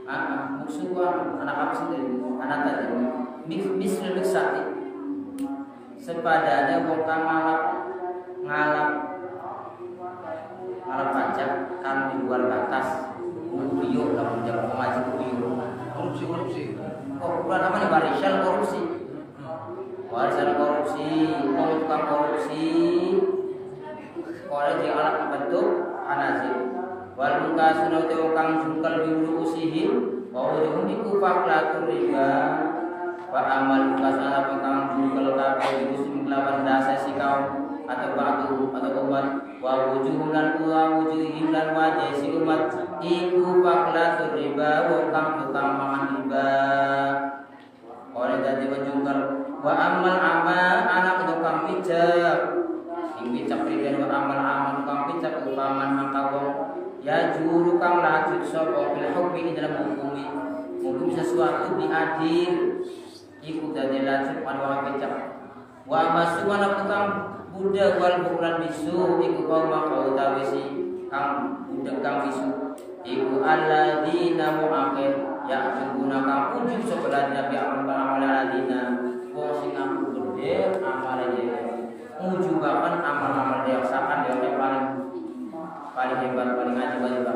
anak apa sih anak tadi misal maksad sepadane wong kang ngalap pajak kan di luar batas uyuh kamu jangan maju uyuh korupsi bukan apa nih warisan korupsi tukang korupsi oleh di alat bentuk anazim wal muka sunau teo kang jungkal biru usihim Qauluhum iku faqlatur riba wa amal kasana petang jungkel kabeh iku sing lawan dasa si kaum atau batu atau umat wa wujuhum lan wujuhim lan wajah si umat iku faqlatur riba wa kang petang mangan riba oleh dadi jungkel wa amal anak tukang pijak sing pijak riben wa amal tukang pijak upaman mangka wong ya juru kang lanjut sapa bil hukmi dalam hukum sesuatu diadil iku dadi lanjut pada pijak wa masukana tukang budak wal bulan bisu iku kaum kau tawisi kang budak kang bisu iku alladzina mu'akhir ya menggunakan ujub sebelah nabi amal alladzina wong sing aku gede amalnya mujubakan amal-amal dia sakan dia paling hebat paling ajib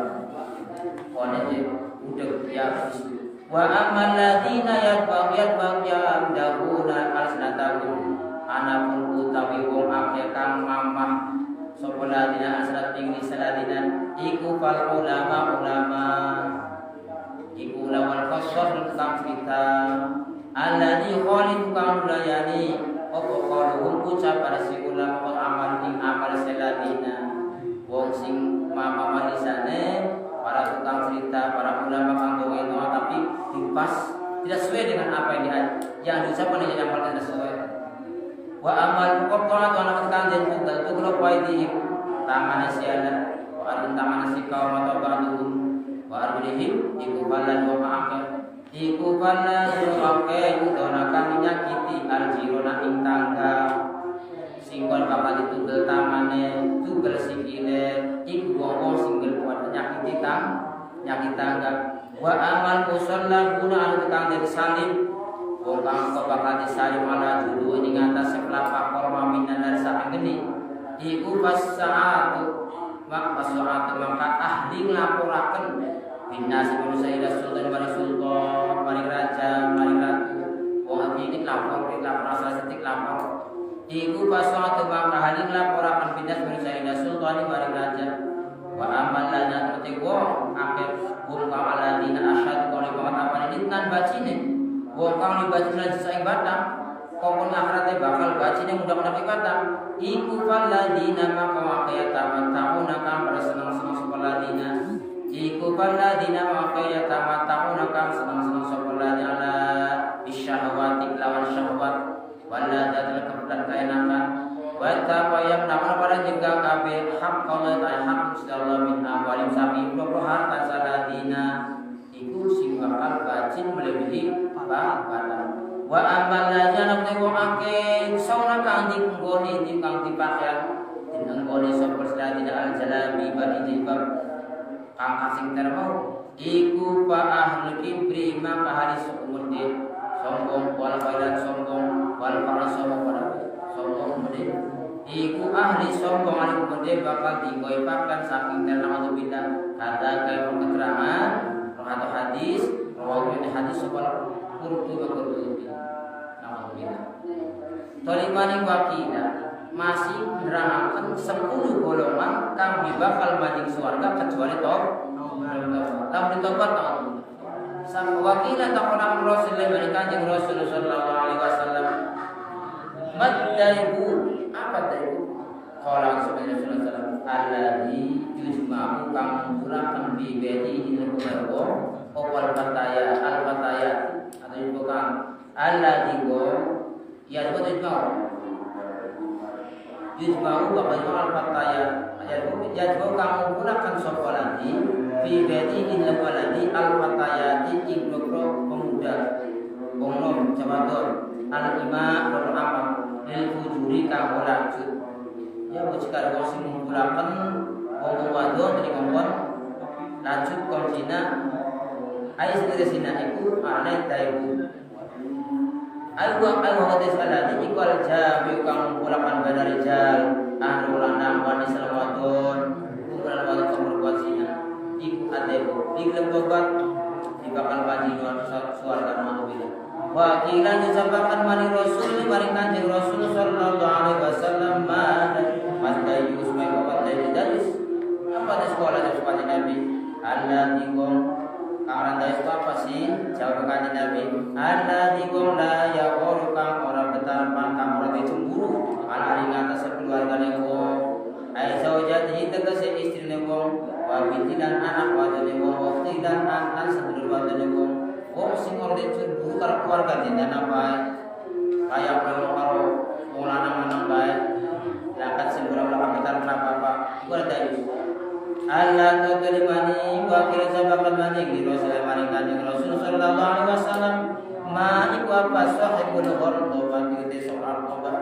pokoknya udah ya wa amal ladina yatba'una alsanatahum anapun utawi wong akeh kang mamah sapa ladina asrat ing saladina iku fal ulama iku lawan khosor tentang kita alladzi khalid kang layani apa qaluhum ucapan si ulama amal ing amal saladina wong sing mama manisane para tukang cerita para ulama kang itu tapi dipas tidak sesuai dengan apa yang diucapkan yang diamalkan tidak sesuai wa amal qat'at wa naqtan dan tutup waidi tangan siana wa arun tangan si kaum atau ba'dhum wa arulihim iku balan wa ma'akir iku balan wa ke udonakan nyakiti aljirona ing tangga singgon bakal ditugel tangane tugel sikile iku wong singgel kuat nyakiti tangga wa amal musalla guna anu kang den salim wong kang bakal disalim ala judu ing atas sekelapa korma minan dari sak geni iku pasaatu maka ahli nglaporaken binas manusia ila sultan mari raja mari ratu wong iki lapor salah setik lapor iku pasaatu maka ahli nglaporaken binas manusia ila sultan mari raja wa amalana terti wong akhir wong kamaladina asyad kali pengetahuan ini nan bacine wong kang dibacina saing batang kokon akhirate bakal bacine mudah-mudahan ibadah iku faladina maka yatamatuna kang bersenang-senang sepaladina iku faladina maka yatamatuna kang senang-senang sepaladina ala bisyahawati lawan syahwat waladatul kebutuhan keenakan wa taqayyam nama pada juga kabeh hak Allah ta hak Allah min awalim sami harta saladina iku sing bakal bacin melebihi badan wa amal lajana te wong akeh sauna kang dinggone kang dipakaian dinggone sapa saladina al-jalami bani jilbab kang kasing termau iku fa ahli kibri maka hari sumunde sombong wal bailan sombong wal sombong mudi iku ahli sombong ali mudi bakal digoipakan saking terang bila kata kaya keterangan atau hadis rawi hadis sekolah kurtu kurtu Tolimani wakila masih menerangkan 10 golongan kang bakal maning surga kecuali tam ditobat tahun. Sang wakila takonan Rasulullah mereka jeung Rasulullah sallallahu alaihi wasallam. Madaibu apa daibu? Qala Rasulullah sallallahu alaihi wasallam alladzi yujma'u kang mulakan bi badi inu berbo opal fataya al fataya atau bukan alladzi go ya yujma'u bakal al fataya yajma'u kang mulakan sapa lagi bi badi inu waladi al fatayati ibnu pemuda wong jamadon al ima wal amal lil fujuri kang lanjut ya jika wong sing ngumpulaken wong wadon dari ngomong lanjut kon zina ai sedere zina iku ana taibu ayu hadis alati iku al jami kang ngumpulaken badar rijal anu lanang wanita wadon kumpulan wadon kang berbuat zina iku ataibu digelem tobat dibakal panjenengan swarga manungsa wa kila disampaikan mani Rasul mari Kanjeng Rasul sallallahu alaihi wasallam mata yus mai bapak dari daris apa di sekolah dari sekolah Nabi Allah tinggal Kang randai apa sih? Jawab kanjeng Nabi. Alladzi wong la yaqulu kang ora betampan kang ora cemburu ala ing atas keluargane wong. Ai zaujati tegese istrine wong, wa bintilan anak wadane wong, wa khilan anak sedulur wadane wong. Wong sing ora cemburu karo keluargane apa? Kaya karo wong lanang-lanang bae. Lakat sing ora betampan apa-apa. Iku ada iku. Allah tuterimani wa kira sabakan maning di Rasul maning kanjeng Rasul sallallahu alaihi wasallam ma iku apa sahibul ghordoba kite soal toba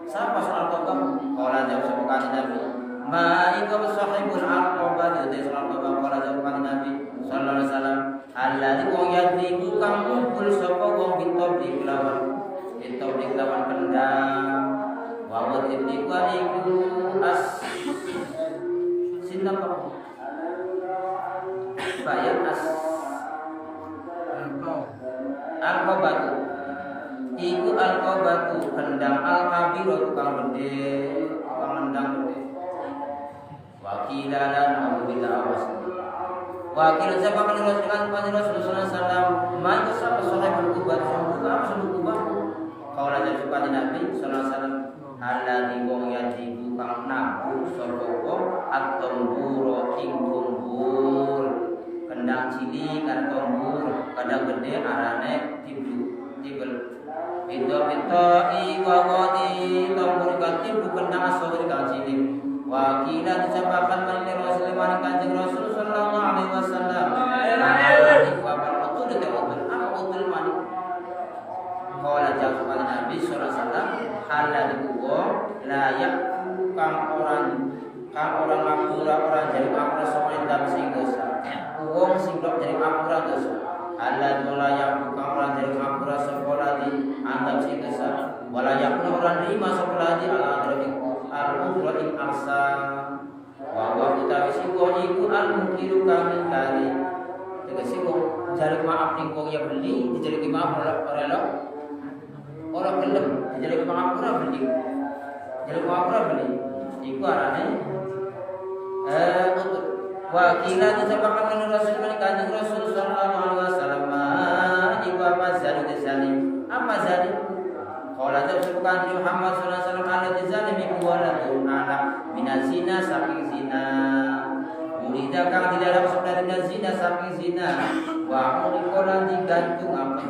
sapa soal toba kala jawab sapa kanjeng Nabi ma iku sahibul aqoba kite soal toba kala jawab kanjeng Nabi sallallahu alaihi wasallam alladzi wong yadriku kang kumpul sapa wong bitoblik lawan kendang wa wadibni wa iku sinten bayat al-qabatu iku al-qabatu kendang al-kabiro tukang gede tukang kendang gede wakilalan alhamdulillah awas wakil siapa kan Rasulullah sallallahu alaihi wasallam ma sapa sahibul qubat apa sahibul qubat kau raja supaya Nabi sallallahu alaihi wasallam alladzi wong yajibu kang nabu sapa wong at-tamburo ing tambur kendang cilik kan tambur kadang gede arane tibel pinto iwa wadi tambur kan tibel kendang asori kang cilik wakilan disampaikan menilai Rasul maring kanjeng Rasul sallallahu alaihi wasallam alladzi wa betul apa betul maning qala jawab Nabi sallallahu alaihi wasallam alladzi layak kang orang ngapura orang jadi ngapura soalnya dalam sing dosa wong sing dok jadi ngapura dosa alladzi layak kang orang jadi ngapura sekolah di andam sing dosa walayak orang lima sekolah di ala al-ujra in aksa wa wa utawi sing iku al-mukiru kami kali tegese wong jare maaf ning wong ya beli dijadi maaf ora orang gelem jadi maaf ora beli jadi maaf ora beli iku arane wakilan disampaikan oleh Rasul kanjeng Rasul sallallahu alaihi wasallam iku apa zalim apa zalim qala jawab Muhammad sallallahu alaihi wasallam alladzi zalim iku waladun anak minazina saking zina murida kang di dalam saudara zina saking zina wa mulikolan digantung apa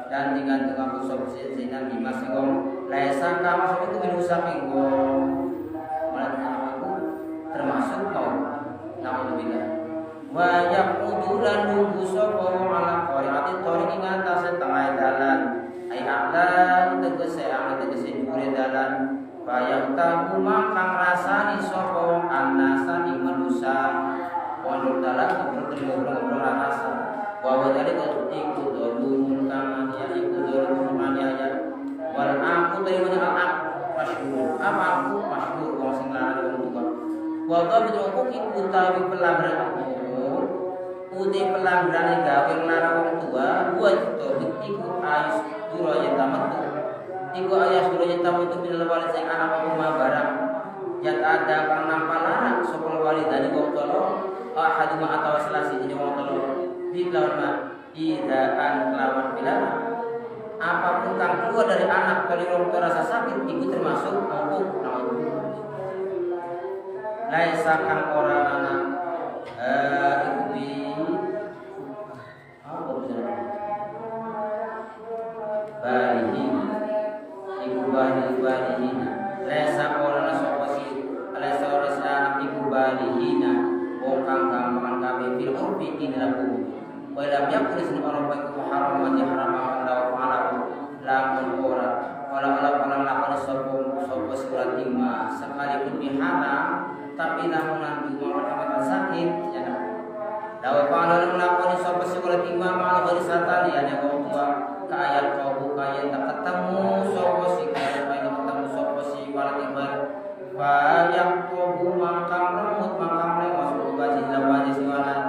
dan digantung apa sop zina bima sing laisa ka masuk itu minus saking termasuk kaum naudzubillah wa yaqudulan nunggu sapa ala qariati tori ing atase tengah dalan ai akla tegese dhuwure dalan bayang tahu makang rasani sapa annasa ing manusa pondok dalan ngobrol rasa wa wadali iku dolun kang ya iku dolun ya wal aku terima ak masyhur apa aku masyhur wong sing larang wa qabdu hukum utawi pelanggaran umur uti pelanggaran gawe nglarang wong tua buat iku ayus duraya tamat iku ayas duraya tamat bil walid sing anak rumah barang yat ada kang nampa larang sapa walidane wong tua ahaduma atawa selasi jeneng wong tua bilawan idaan kelawan bilarang apapun kang keluar dari anak kali wong tua rasa sakit iku termasuk hukum laisa kang ora ana iku apa bisa balihina iku balihina laisa ora ana sapa si laisa ora ana iku balihina wong kang gampang kabeh fil urfi ing laku wa lam yakul sin ora baik haram wa haram Allah taala lamun ora wala lakon sapa surat lima sekalipun diharam tapi namun nanti mau sakit ya dawa kalau melakukan sapa sekolah imam al gharisatan ya wong tua ka ayat kau kaya tak ketemu sapa si kaya ketemu sapa si wal iman wa yang kubu makam remut makam le masuk baji lawan siwalan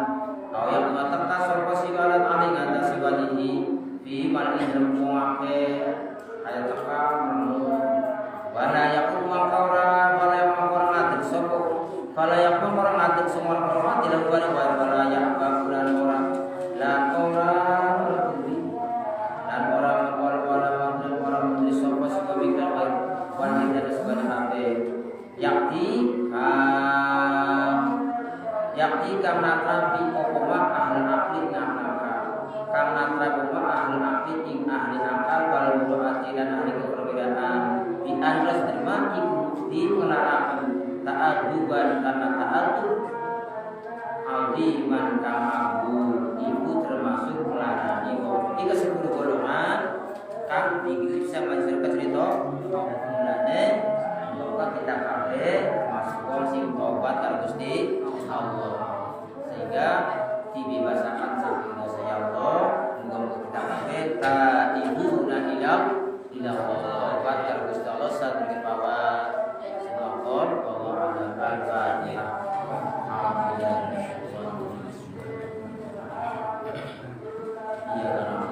kau yang teka sapa si walan ali ngata si walihi fi mal ilmu muake ayat teka remut wana yakun makaura wala makora ngadir sapa fala yakun orang ngadir semua orang tidak buat wala yakun bulan orang lan orang menteri sapa sing mikir wanita sebenarnya yakti kang natrapi opoma ahli akli ngamaka kang natrapi opoma ahli akli ing ahli akal wal mu'ati dan ahli keperbedaan di andres terima di penerapan ta'aduban karena ta'adub aldiman kang agung ibu termasuk melarani ini kesepuluh golongan kang bisa menceritakan cerita mulane maka kita kabeh masuk sing tobat karo Gusti Allah sehingga dibebasakan saking dosa ya Allah muga-muga kita kabeh taibuna ila tobat karo Gusti Allah saking bawah Allah al-Fatihah. Iya,